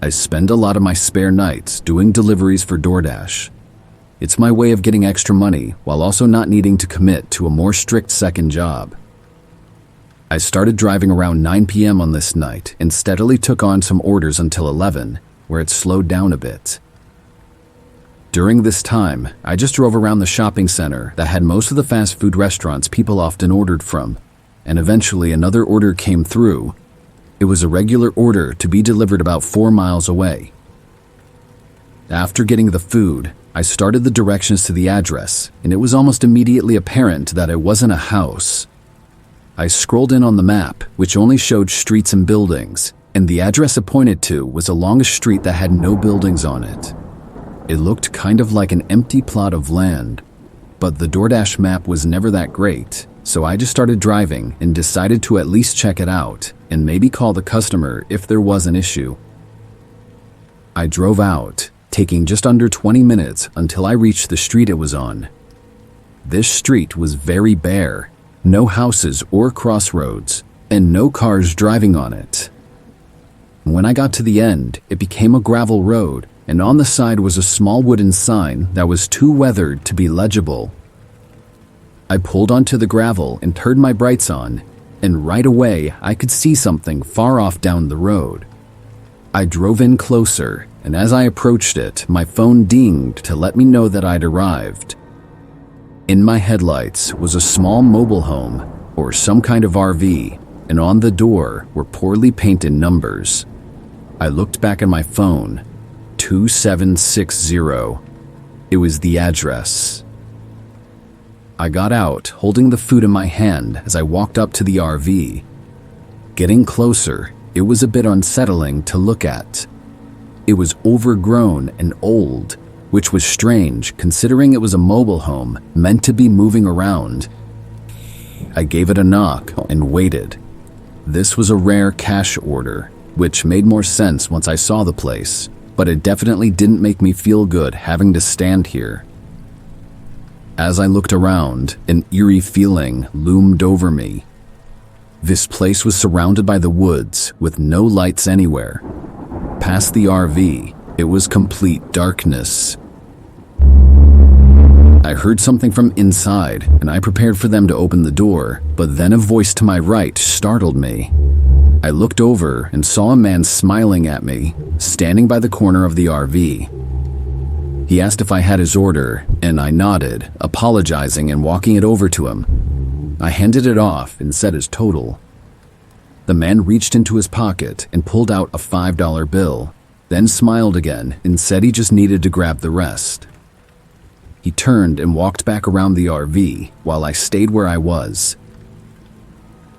I spend a lot of my spare nights doing deliveries for DoorDash. It's my way of getting extra money while also not needing to commit to a more strict second job. I started driving around 9 p.m. on this night and steadily took on some orders until 11, where it slowed down a bit. During this time, I just drove around the shopping center that had most of the fast food restaurants people often ordered from, and eventually another order came through. It was a regular order to be delivered about 4 miles away. After getting the food, I started the directions to the address, and it was almost immediately apparent that it wasn't a house. I scrolled in on the map, which only showed streets and buildings, and the address it pointed to was along a street that had no buildings on it. It looked kind of like an empty plot of land, but the DoorDash map was never that great, so I just started driving and decided to at least check it out and maybe call the customer if there was an issue. I drove out, taking just under 20 minutes until I reached the street it was on. This street was very bare, no houses or crossroads, and no cars driving on it. When I got to the end, it became a gravel road, and on the side was a small wooden sign that was too weathered to be legible. I pulled onto the gravel and turned my brights on, and right away I could see something far off down the road. I drove in closer, and as I approached it, my phone dinged to let me know that I'd arrived. In my headlights was a small mobile home, or some kind of RV, and on the door were poorly painted numbers. I looked back at my phone. 2760. It was the address. I got out, holding the food in my hand as I walked up to the RV. Getting closer, it was a bit unsettling to look at. It was overgrown and old, which was strange considering it was a mobile home meant to be moving around. I gave it a knock and waited. This was a rare cash order, which made more sense once I saw the place, but it definitely didn't make me feel good having to stand here. As I looked around, an eerie feeling loomed over me. This place was surrounded by the woods with no lights anywhere. Past the RV, it was complete darkness. I heard something from inside, and I prepared for them to open the door, but then a voice to my right startled me. I looked over and saw a man smiling at me, standing by the corner of the RV. He asked if I had his order, and I nodded, apologizing and walking it over to him. I handed it off and said his total. The man reached into his pocket and pulled out a $5 bill, then smiled again and said he just needed to grab the rest. He turned and walked back around the RV while I stayed where I was.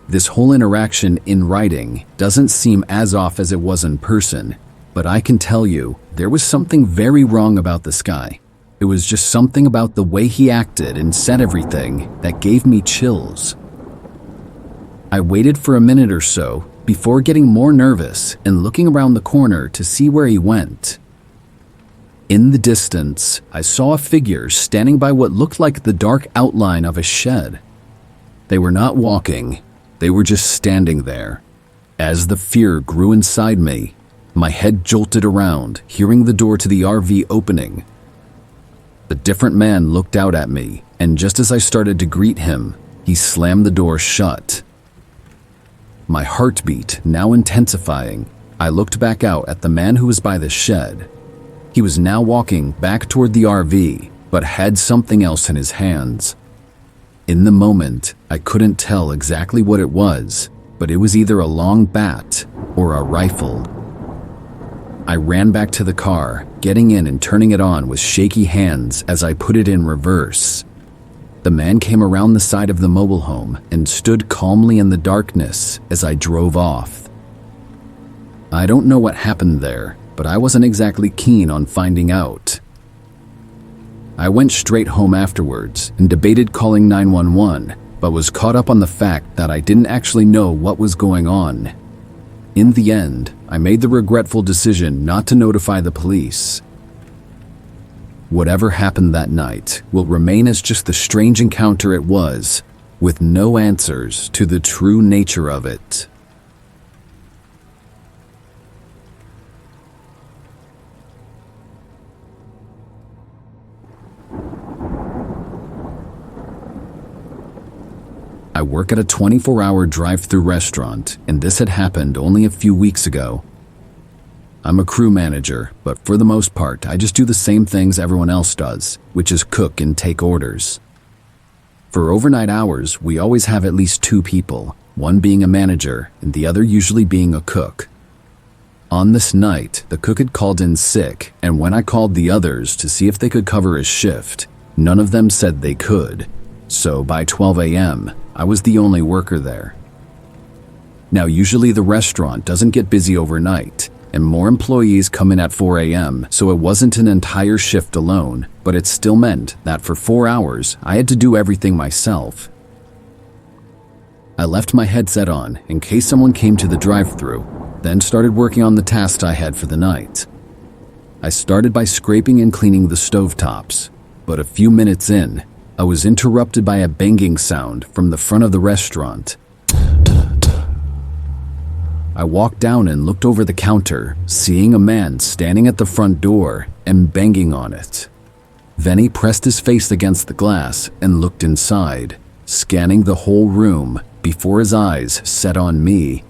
This whole interaction in writing doesn't seem as off as it was in person, but I can tell you there was something very wrong about this guy. It was just something about the way he acted and said everything that gave me chills. I waited for a minute or so before getting more nervous and looking around the corner to see where he went. In the distance, I saw a figure standing by what looked like the dark outline of a shed. They were not walking. They were just standing there. As the fear grew inside me, my head jolted around, hearing the door to the RV opening. The different man looked out at me, and just as I started to greet him, he slammed the door shut. My heartbeat now intensifying, I looked back out at the man who was by the shed. He was now walking back toward the RV, but had something else in his hands. In the moment, I couldn't tell exactly what it was, but it was either a long bat or a rifle. I ran back to the car, getting in and turning it on with shaky hands as I put it in reverse. The man came around the side of the mobile home and stood calmly in the darkness as I drove off. I don't know what happened there, but I wasn't exactly keen on finding out. I went straight home afterwards and debated calling 911, but was caught up on the fact that I didn't actually know what was going on. In the end, I made the regretful decision not to notify the police. Whatever happened that night will remain as just the strange encounter it was, with no answers to the true nature of it. I work at a 24-hour drive-through restaurant, and this had happened only a few weeks ago. I'm a crew manager, but for the most part, I just do the same things everyone else does, which is cook and take orders. For overnight hours, we always have at least 2 people, one being a manager and the other usually being a cook. On this night, the cook had called in sick, and when I called the others to see if they could cover his shift, none of them said they could. So by 12 a.m., I was the only worker there. Now, usually the restaurant doesn't get busy overnight, and more employees come in at 4 a.m., so it wasn't an entire shift alone, but it still meant that for 4 hours, I had to do everything myself. I left my headset on in case someone came to the drive-thru, then started working on the tasks I had for the night. I started by scraping and cleaning the stovetops, but a few minutes in, I was interrupted by a banging sound from the front of the restaurant. I walked down and looked over the counter, seeing a man standing at the front door and banging on it. Then he pressed his face against the glass and looked inside, scanning the whole room before his eyes set on me.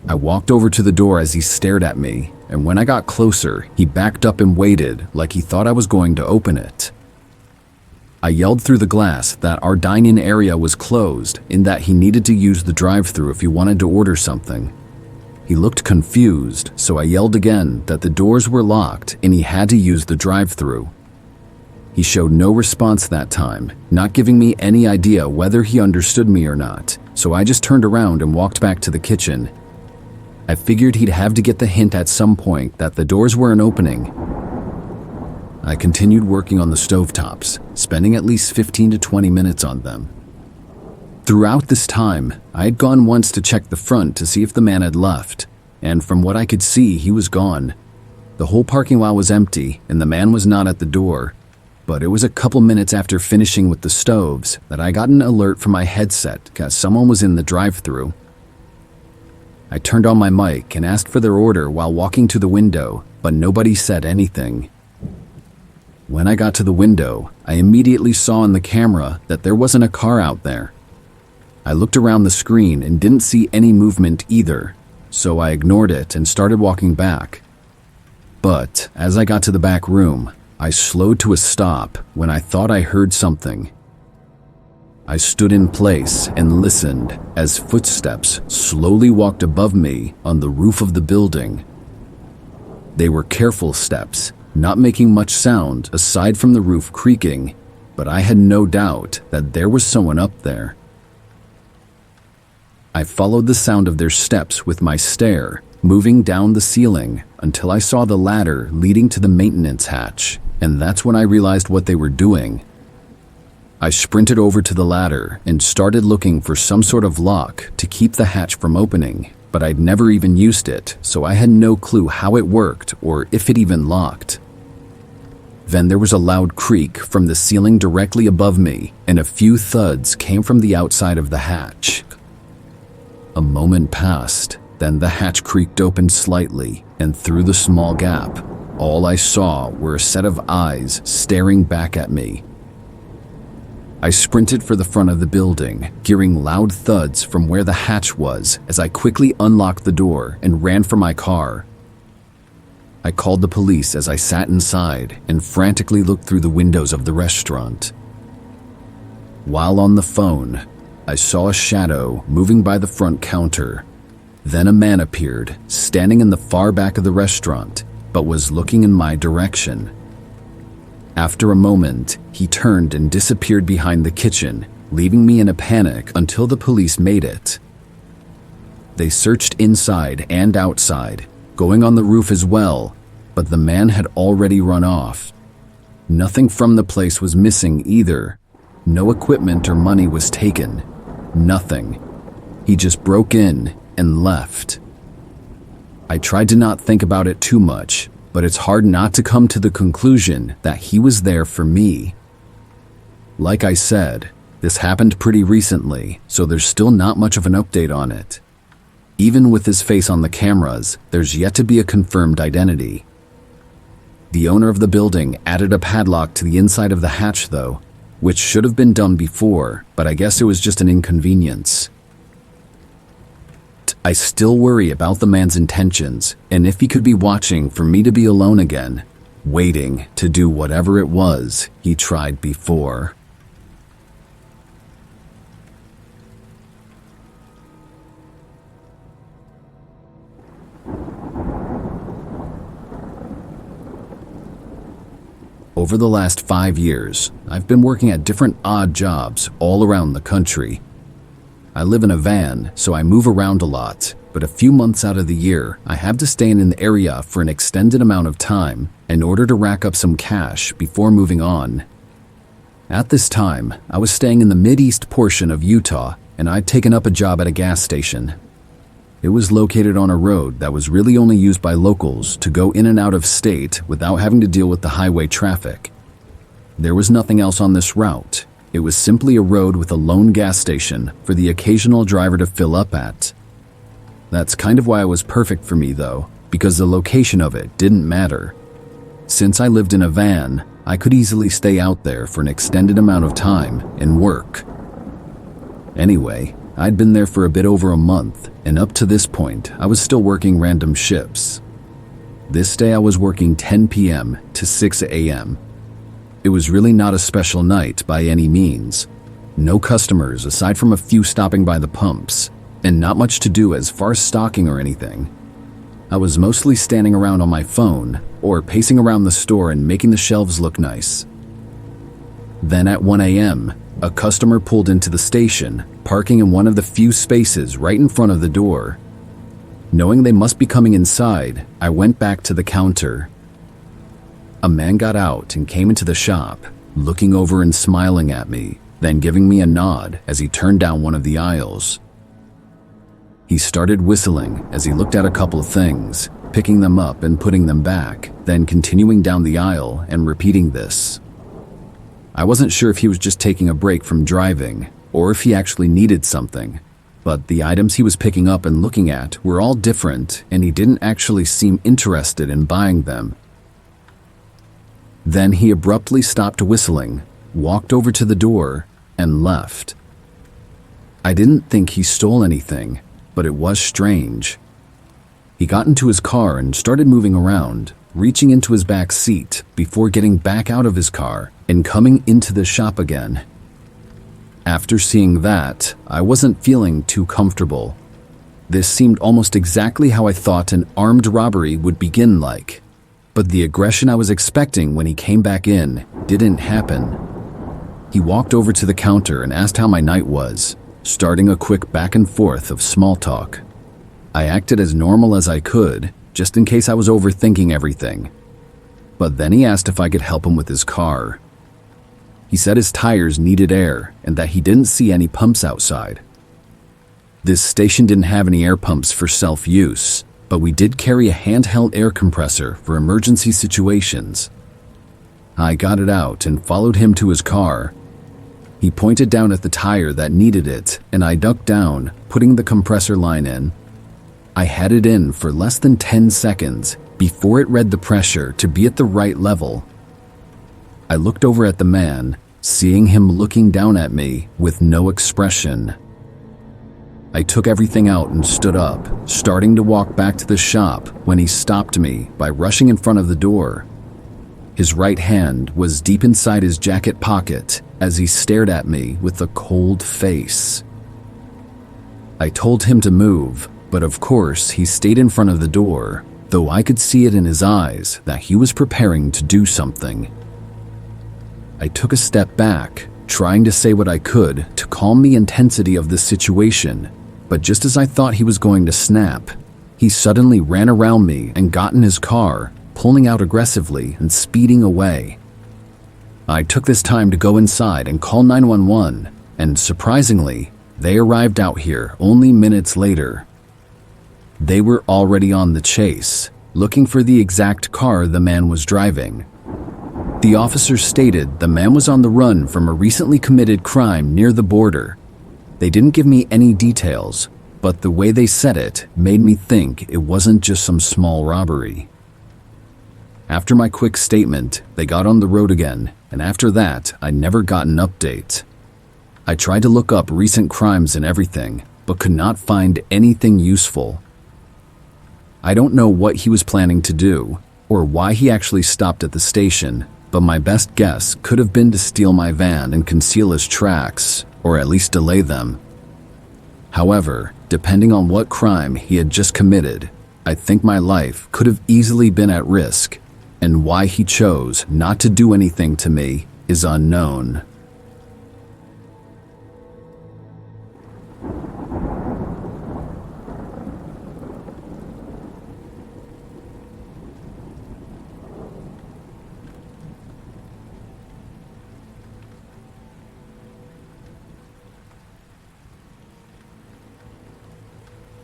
I walked over to the door as he stared at me, and when I got closer, he backed up and waited like he thought I was going to open it. I yelled through the glass that our dine-in area was closed and that he needed to use the drive-thru if he wanted to order something. He looked confused, so I yelled again that the doors were locked and he had to use the drive-thru. He showed no response that time, not giving me any idea whether he understood me or not, so I just turned around and walked back to the kitchen. I figured he'd have to get the hint at some point that the doors weren't opening. I continued working on the stovetops, spending at least 15 to 20 minutes on them. Throughout this time, I had gone once to check the front to see if the man had left, and from what I could see, he was gone. The whole parking lot was empty, and the man was not at the door, but it was a couple minutes after finishing with the stoves that I got an alert from my headset because someone was in the drive-thru. I turned on my mic and asked for their order while walking to the window, but nobody said anything. When I got to the window, I immediately saw on the camera that there wasn't a car out there. I looked around the screen and didn't see any movement either, so I ignored it and started walking back. But as I got to the back room, I slowed to a stop when I thought I heard something. I stood in place and listened as footsteps slowly walked above me on the roof of the building. They were careful steps, not making much sound aside from the roof creaking, but I had no doubt that there was someone up there. I followed the sound of their steps with my stare, moving down the ceiling until I saw the ladder leading to the maintenance hatch, and that's when I realized what they were doing. I sprinted over to the ladder and started looking for some sort of lock to keep the hatch from opening, but I'd never even used it, so I had no clue how it worked or if it even locked. Then there was a loud creak from the ceiling directly above me, and a few thuds came from the outside of the hatch. A moment passed, then the hatch creaked open slightly, and through the small gap, all I saw were a set of eyes staring back at me. I sprinted for the front of the building, hearing loud thuds from where the hatch was as I quickly unlocked the door and ran for my car. I called the police as I sat inside and frantically looked through the windows of the restaurant. While on the phone, I saw a shadow moving by the front counter. Then a man appeared, standing in the far back of the restaurant, but was looking in my direction. After a moment, he turned and disappeared behind the kitchen, leaving me in a panic until the police made it. They searched inside and outside, going on the roof as well, but the man had already run off. Nothing from the place was missing either. No equipment or money was taken. Nothing. He just broke in and left. I tried to not think about it too much, but it's hard not to come to the conclusion that he was there for me. Like I said, this happened pretty recently, so there's still not much of an update on it. Even with his face on the cameras, there's yet to be a confirmed identity. The owner of the building added a padlock to the inside of the hatch though, which should have been done before, but I guess it was just an inconvenience. I still worry about the man's intentions and if he could be watching for me to be alone again, waiting to do whatever it was he tried before. Over the last 5 years, I've been working at different odd jobs all around the country. I live in a van, so I move around a lot, but a few months out of the year, I have to stay in an area for an extended amount of time in order to rack up some cash before moving on. At this time, I was staying in the mid-east portion of Utah, and I'd taken up a job at a gas station. It was located on a road that was really only used by locals to go in and out of state without having to deal with the highway traffic. There was nothing else on this route. It was simply a road with a lone gas station for the occasional driver to fill up at. That's kind of why it was perfect for me though, because the location of it didn't matter. Since I lived in a van, I could easily stay out there for an extended amount of time and work. Anyway, I'd been there for a bit over a month, and up to this point, I was still working random shifts. This day I was working 10 p.m. to 6 a.m. It was really not a special night by any means. No customers aside from a few stopping by the pumps, and not much to do as far as stocking or anything. I was mostly standing around on my phone, or pacing around the store and making the shelves look nice. Then at 1 a.m., a customer pulled into the station, parking in one of the few spaces right in front of the door. Knowing they must be coming inside, I went back to the counter. A man got out and came into the shop, looking over and smiling at me, then giving me a nod as he turned down one of the aisles. He started whistling as he looked at a couple of things, picking them up and putting them back, then continuing down the aisle and repeating this. I wasn't sure if he was just taking a break from driving or if he actually needed something, but the items he was picking up and looking at were all different and he didn't actually seem interested in buying them. Then he abruptly stopped whistling, walked over to the door, and left. I didn't think he stole anything, but it was strange. He got into his car and started moving around, reaching into his back seat before getting back out of his car and coming into the shop again. After seeing that, I wasn't feeling too comfortable. This seemed almost exactly how I thought an armed robbery would begin like, but the aggression I was expecting when he came back in didn't happen. He walked over to the counter and asked how my night was, starting a quick back and forth of small talk. I acted as normal as I could, just in case I was overthinking everything. But then he asked if I could help him with his car. He said his tires needed air and that he didn't see any pumps outside. This station didn't have any air pumps for self-use, but we did carry a handheld air compressor for emergency situations. I got it out and followed him to his car. He pointed down at the tire that needed it, and I ducked down, putting the compressor line in. I had it in for less than 10 seconds before it read the pressure to be at the right level. I looked over at the man, seeing him looking down at me with no expression. I took everything out and stood up, starting to walk back to the shop when he stopped me by rushing in front of the door. His right hand was deep inside his jacket pocket as he stared at me with a cold face. I told him to move, but of course he stayed in front of the door, though I could see it in his eyes that he was preparing to do something. I took a step back, trying to say what I could to calm the intensity of the situation, but just as I thought he was going to snap, he suddenly ran around me and got in his car, pulling out aggressively and speeding away. I took this time to go inside and call 911, and surprisingly, they arrived out here only minutes later. They were already on the chase, looking for the exact car the man was driving. The officers stated the man was on the run from a recently committed crime near the border. They didn't give me any details, but the way they said it made me think it wasn't just some small robbery. After my quick statement, they got on the road again, and after that, I never got an update. I tried to look up recent crimes and everything, but could not find anything useful. I don't know what he was planning to do, or why he actually stopped at the station, but my best guess could have been to steal my van and conceal his tracks, or at least delay them. However, depending on what crime he had just committed, I think my life could have easily been at risk, and why he chose not to do anything to me is unknown.